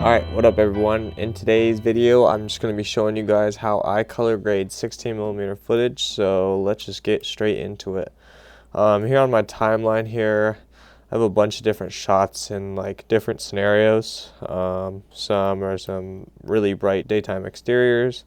Alright, what up everyone? In today's video, I'm just going to be showing you guys how I color grade 16mm footage, so let's just get straight into it. Here on my timeline here, I have a bunch of different shots in like different scenarios. Some are some really bright daytime exteriors,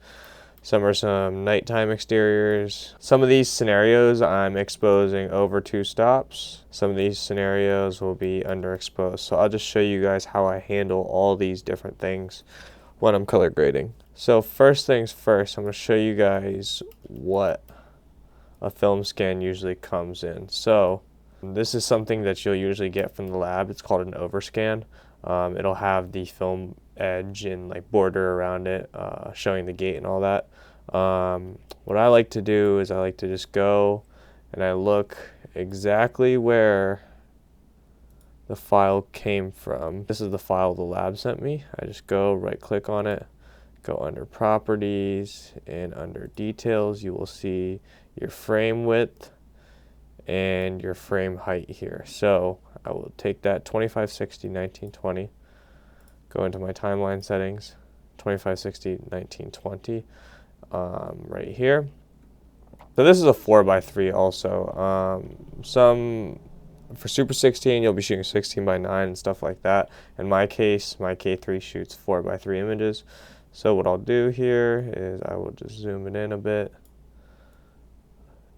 some are some nighttime exteriors. Some of these scenarios I'm exposing over 2 stops. Some of these scenarios will be underexposed. So I'll just show you guys how I handle all these different things when I'm color grading. So first things first, I'm going to show you guys what a film scan usually comes in. So this is something that you'll usually get from the lab. It's called an overscan. It'll have the film edge and like border around it, showing the gate and all that. What I like to do is I like to just go and I look exactly where the file came from. This is the file the lab sent me. I just go right click on it, go under properties, and under details you will see your frame width and your frame height here. So I will take that 2560 1920, go into my timeline settings, 2560 1920, right here. So this is a 4:3 also. For Super 16 you'll be shooting 16:9 and stuff like that. In my case, my K3 shoots 4:3 images. So what I'll do here is I will just zoom it in a bit,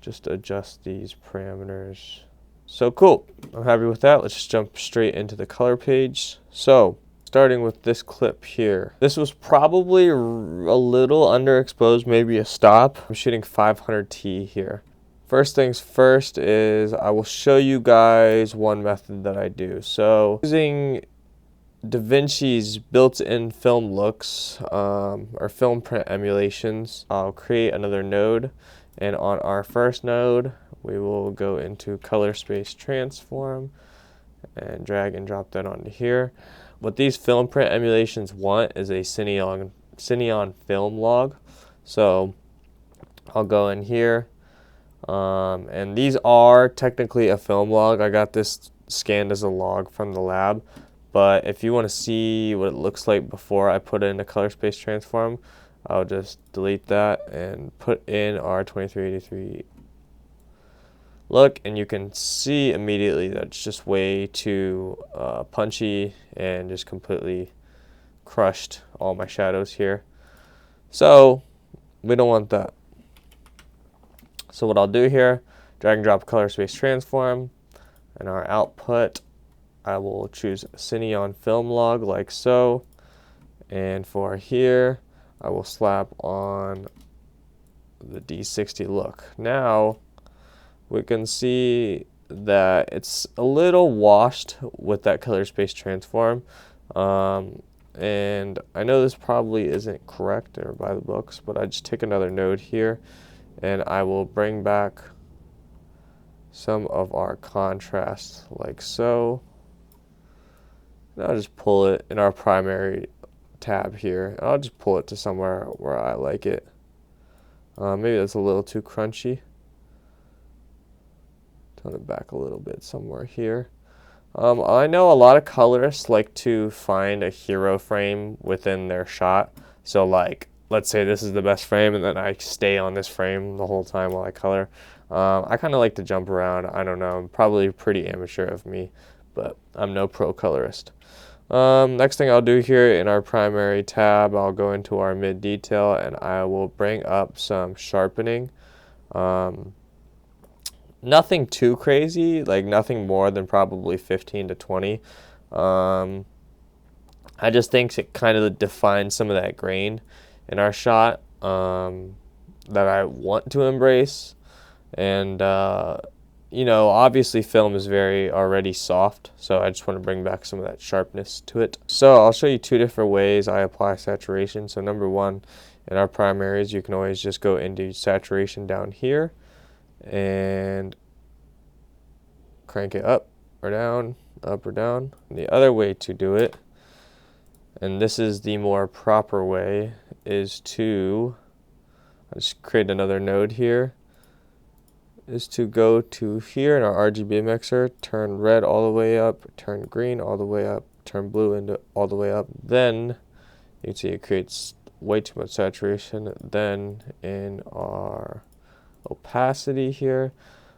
just adjust these parameters. So cool, I'm happy with that. Let's just jump straight into the color page. So starting with this clip here, this was probably a little underexposed, maybe a stop. I'm shooting 500T here. First things first is I will show you guys one method that I do. So using DaVinci's built-in film looks, or film print emulations, I'll create another node. And on our first node, we will go into color space transform and drag and drop that onto here. What these film print emulations want is a Cineon film log. So I'll go in here, and these are technically a film log. I got this scanned as a log from the lab, but if you want to see what it looks like before I put it into color space transform, I'll just delete that and put in our 2383 look, and you can see immediately that it's just way too punchy and just completely crushed all my shadows here. So we don't want that. So what I'll do here, drag and drop color space transform, and our output, I will choose Cineon film log like so, and for here I will slap on the D60 look. Now we can see that it's a little washed with that color space transform, and I know this probably isn't correct or by the books, but I just take another node here and I will bring back some of our contrast like so. And I'll just pull it in our primary tab here. I'll just pull it to somewhere where I like it. Maybe that's a little too crunchy. Tone it back a little bit somewhere here. I know a lot of colorists like to find a hero frame within their shot. So like, let's say this is the best frame and then I stay on this frame the whole time while I color. I kind of like to jump around. I don't know, probably pretty amateur of me, but I'm no pro colorist. Next thing I'll do here in our primary tab, I'll go into our mid detail and I will bring up some sharpening. Nothing too crazy, like nothing more than probably 15 to 20. I just think it kind of defines some of that grain in our shot that I want to embrace. And you know, obviously film is very already soft, so I just want to bring back some of that sharpness to it. So I'll show you 2 different ways I apply saturation. So number 1, in our primaries, you can always just go into saturation down here and crank it up or down, up or down. And the other way to do it, and this is the more proper way, is to, I'll just create another node here, is to go to here in our RGB mixer, turn red all the way up, turn green all the way up, turn blue into all the way up. Then you can see it creates way too much saturation. Then in our opacity here,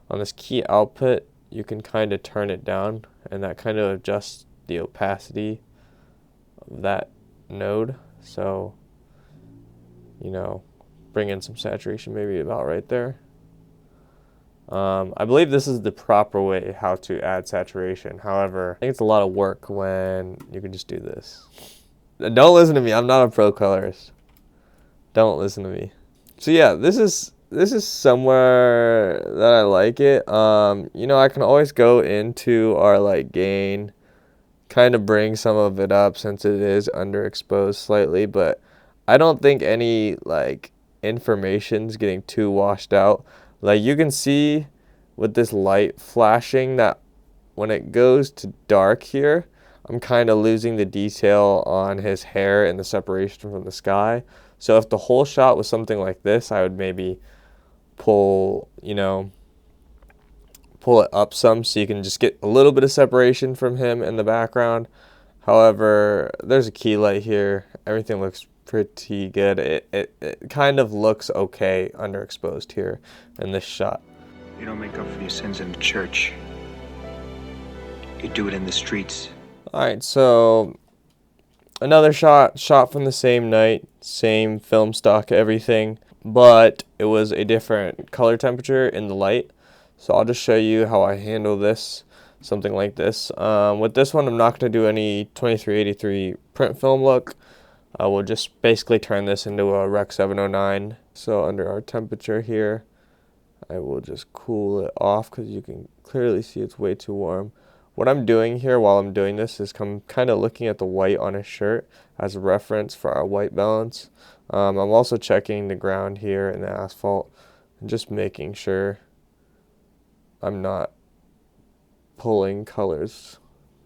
on this key output, you can kind of turn it down, and that kind of adjusts the opacity of that node. So, you know, bring in some saturation maybe about right there. I believe this is the proper way how to add saturation. However, I think it's a lot of work when you can just do this. Don't listen to me. I'm not a pro colorist. Don't listen to me. So yeah, this is somewhere that I like it. You know, I can always go into our like gain, kind of bring some of it up since it is underexposed slightly, but I don't think any like information's getting too washed out. Like you can see with this light flashing that when it goes to dark here, I'm kind of losing the detail on his hair and the separation from the sky. So if the whole shot was something like this, I would maybe pull it up some so you can just get a little bit of separation from him in the background. However, there's a key light here. Everything looks pretty good. It kind of looks okay underexposed here in this shot. You don't make up for your sins in the church. You do it in the streets. Alright, so another shot from the same night, same film stock, everything, but it was a different color temperature in the light. So I'll just show you how I handle this, something like this. With this one, I'm not going to do any 2383 print film look. I will just basically turn this into a Rec 709. So under our temperature here, I will just cool it off because you can clearly see it's way too warm. What I'm doing here while I'm doing this is I'm kind of looking at the white on his shirt as a reference for our white balance. I'm also checking the ground here and the asphalt and just making sure I'm not pulling colors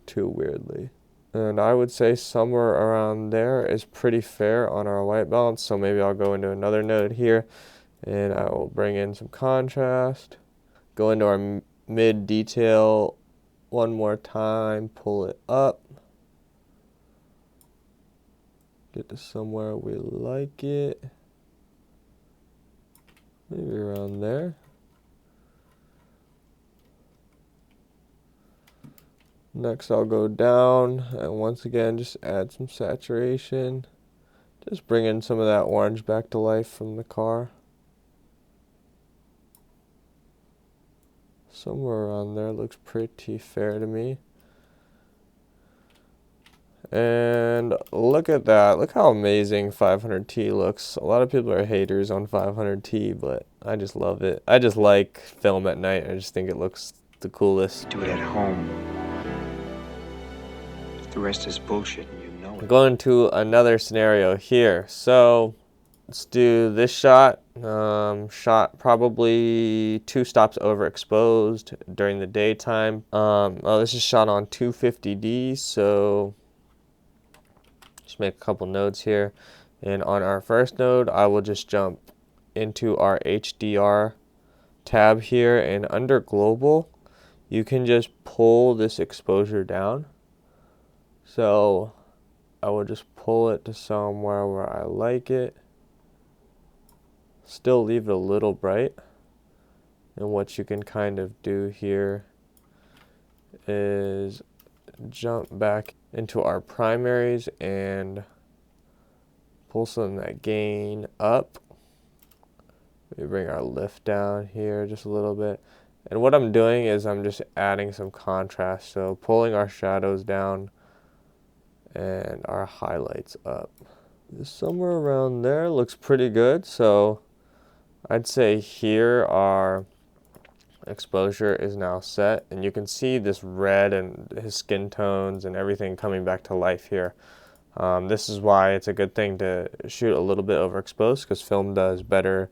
too weirdly. And I would say somewhere around there is pretty fair on our white balance. So maybe I'll go into another node here and I will bring in some contrast. Go into our mid detail one more time, pull it up. Get to somewhere we like it. Maybe around there. Next I'll go down and once again just add some saturation. Just bring in some of that orange back to life from the car. Somewhere around there looks pretty fair to me. And look at that. Look how amazing 500T looks. A lot of people are haters on 500T, but I just love it. I just like film at night. I just think it looks the coolest. Do it at home. The rest is bullshit and you know it. Going to another scenario here. So let's do this shot. Shot probably 2 stops overexposed during the daytime. This is shot on 250D, so just make a couple nodes here. And on our first node, I will just jump into our HDR tab here, and under global, you can just pull this exposure down. So I will just pull it to somewhere where I like it. Still leave it a little bright. And what you can kind of do here is jump back into our primaries and pull some of that gain up. We bring our lift down here just a little bit. And what I'm doing is I'm just adding some contrast. So pulling our shadows down and our highlights up. Somewhere around there looks pretty good. So I'd say here our exposure is now set, and you can see this red and his skin tones and everything coming back to life here. This is why it's a good thing to shoot a little bit overexposed, because film does better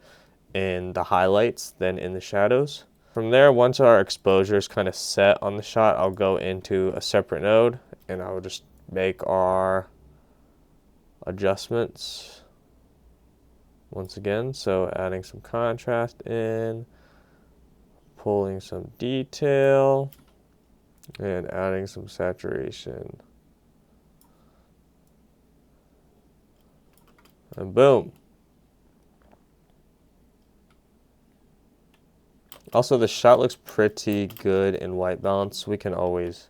in the highlights than in the shadows. From there, once our exposure is kind of set on the shot, I'll go into a separate node and I'll just make our adjustments once again. So adding some contrast in, pulling some detail, and adding some saturation. And boom. Also, the shot looks pretty good in white balance. We can always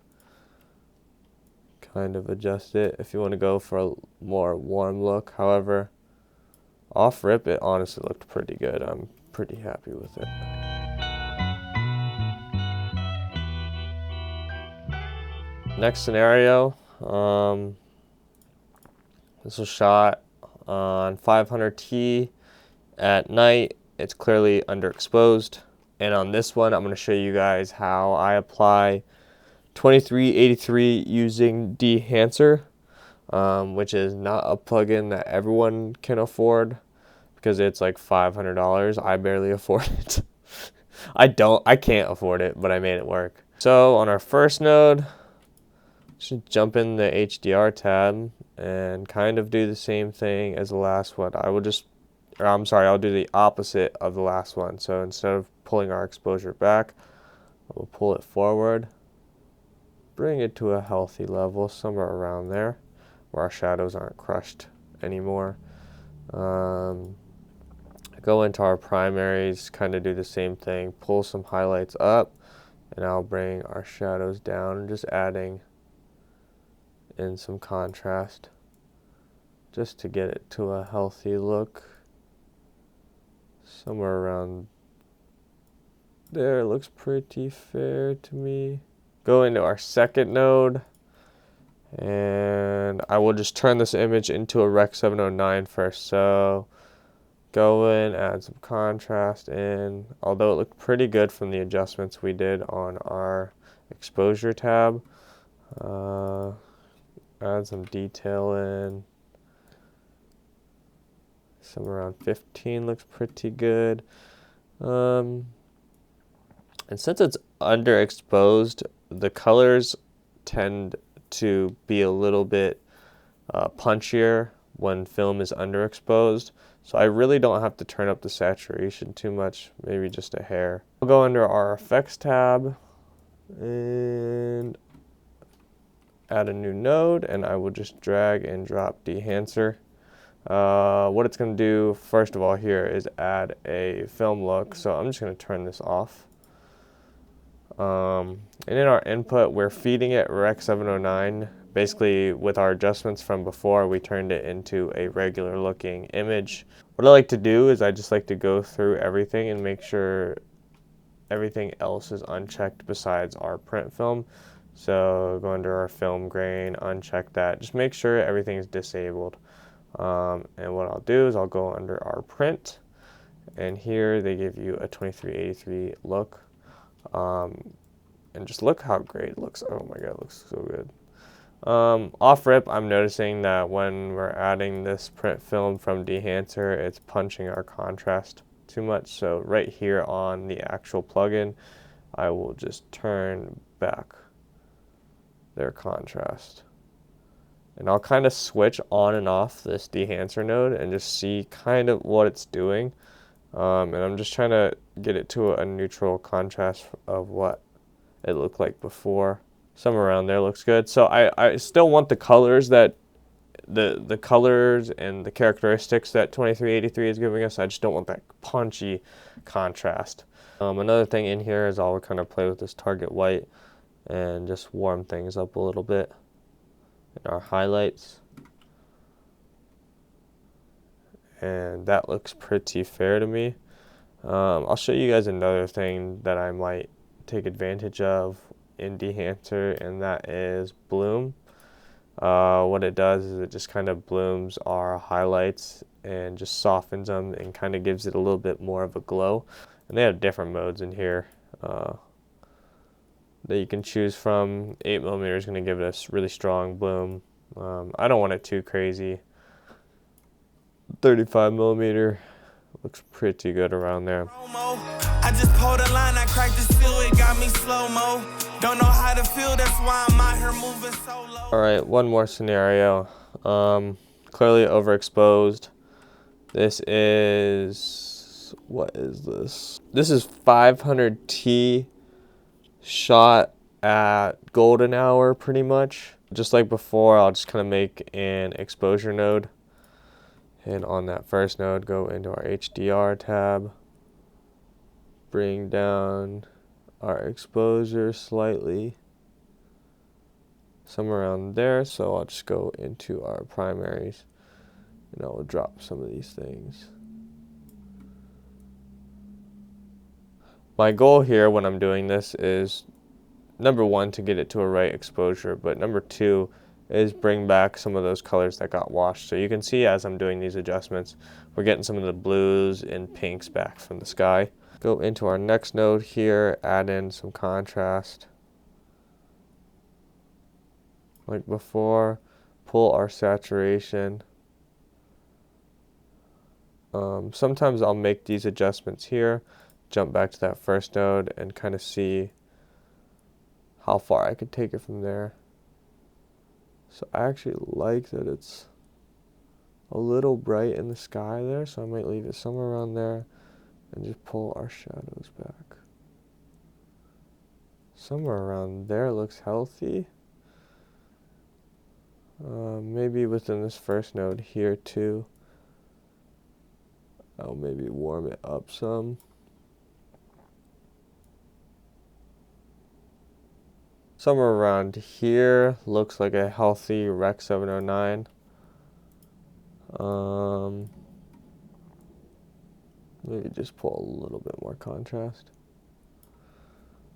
kind of adjust it if you want to go for a more warm look. However, off rip, it honestly looked pretty good. I'm pretty happy with it. Next scenario, this was shot on 500T at night. It's clearly underexposed. And on this one, I'm going to show you guys how I apply 2383 using Dehancer, which is not a plugin that everyone can afford because it's like $500. I barely afford it. I can't afford it, but I made it work. So on our first node, should jump in the HDR tab and kind of do the same thing as the last one. I'll do the opposite of the last one. So instead of pulling our exposure back, we'll pull it forward, bring it to a healthy level, somewhere around there, where our shadows aren't crushed anymore. Go into our primaries, kind of do the same thing, pull some highlights up, and I'll bring our shadows down, just adding in some contrast, just to get it to a healthy look. Somewhere around there, looks pretty fair to me. Go into our second node, and I will just turn this image into a Rec 709 first. So go in, add some contrast in. Although it looked pretty good from the adjustments we did on our exposure tab. Add some detail in. Somewhere around 15 looks pretty good. And since it's underexposed, the colors tend to be a little bit punchier when film is underexposed. So I really don't have to turn up the saturation too much, maybe just a hair. We'll go under our effects tab and add a new node, and I will just drag and drop Dehancer. What it's going to do, first of all, here is add a film look. So I'm just going to turn this off. And in our input, we're feeding it Rec 709. Basically, with our adjustments from before, we turned it into a regular looking image. What I like to do is I just like to go through everything and make sure everything else is unchecked besides our print film. So go under our film grain, uncheck that. Just make sure everything is disabled. And what I'll do is I'll go under our print, and here they give you a 2383 look. And just look how great it looks. Oh my god, it looks so good. Off rip, I'm noticing that when we're adding this print film from Dehancer, it's punching our contrast too much. So right here on the actual plugin, I will just turn back their contrast. And I'll kind of switch on and off this Dehancer node and just see kind of what it's doing. And I'm just trying to get it to a neutral contrast of what it looked like before. Somewhere around there looks good. So I still want the colors that the colors and the characteristics that 2383 is giving us. I just don't want that punchy contrast. Another thing in here is I'll kind of play with this target white and just warm things up a little bit in our highlights. And that looks pretty fair to me. I'll show you guys another thing that I might take advantage of in Dehancer, and that is bloom. What it does is it just kind of blooms our highlights and just softens them and kind of gives it a little bit more of a glow. And they have different modes in here that you can choose from. 8mm is going to give it a really strong bloom. I don't want it too crazy. 35mm looks pretty good around there. I just pulled a line, I cracked the seal, it got me slow-mo. Don't know how to feel, that's why I'm out here moving so low. Alright, one more scenario. Clearly overexposed. This is, what is this? This is 500T shot at golden hour pretty much. Just like before, I'll just kind of make an exposure node. And on that first node, go into our HDR tab, bring down our exposure slightly, somewhere around there. So I'll just go into our primaries and I will drop some of these things. My goal here when I'm doing this is, number one, to get it to a right exposure, but number two is bring back some of those colors that got washed. So you can see as I'm doing these adjustments, we're getting some of the blues and pinks back from the sky. Go into our next node here, add in some contrast. Like before, pull our saturation. Sometimes I'll make these adjustments here, jump back to that first node and kind of see how far I could take it from there. So I actually like that it's a little bright in the sky there, so I might leave it somewhere around there and just pull our shadows back. Somewhere around there looks healthy. Maybe within this first node here too. I'll maybe warm it up some. Somewhere around here looks like a healthy Rec 709. Maybe just pull a little bit more contrast.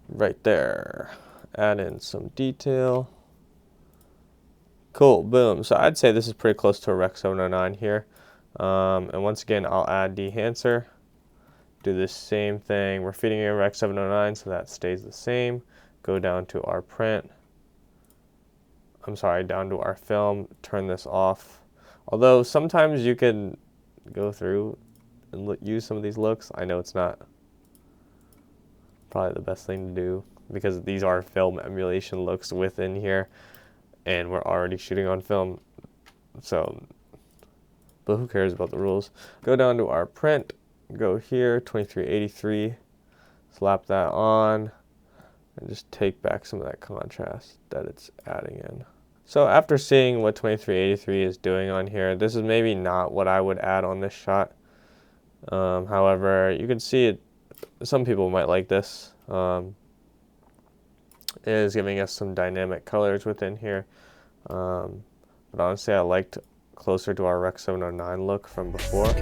Right there. Add in some detail. Cool, boom. So I'd say this is pretty close to a Rec 709 here. And once again, I'll add dehancer. Do the same thing. We're feeding a Rec 709, so that stays the same. Go down to our print. Down to our film. Turn this off. Although sometimes you can go through and use some of these looks. I know it's not probably the best thing to do because these are film emulation looks within here, and we're already shooting on film. So, but who cares about the rules? Go down to our print. Go here, 2383. Slap that on. And just take back some of that contrast that it's adding in. So after seeing what 2383 is doing on here, this is maybe not what I would add on this shot. However, you can see it, some people might like this. It is giving us some dynamic colors within here. But honestly, I liked closer to our Rec 709 look from before.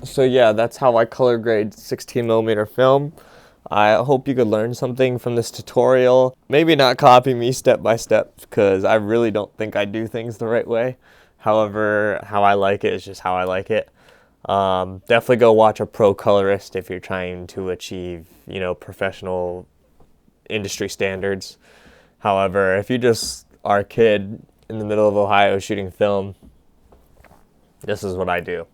So yeah, that's how I color grade 16mm film. I hope you could learn something from this tutorial. Maybe not copy me step by step, because I really don't think I do things the right way. However, how I like it is just how I like it. Definitely go watch a pro colorist if you're trying to achieve, professional industry standards. However, if you just are a kid in the middle of Ohio shooting film, this is what I do.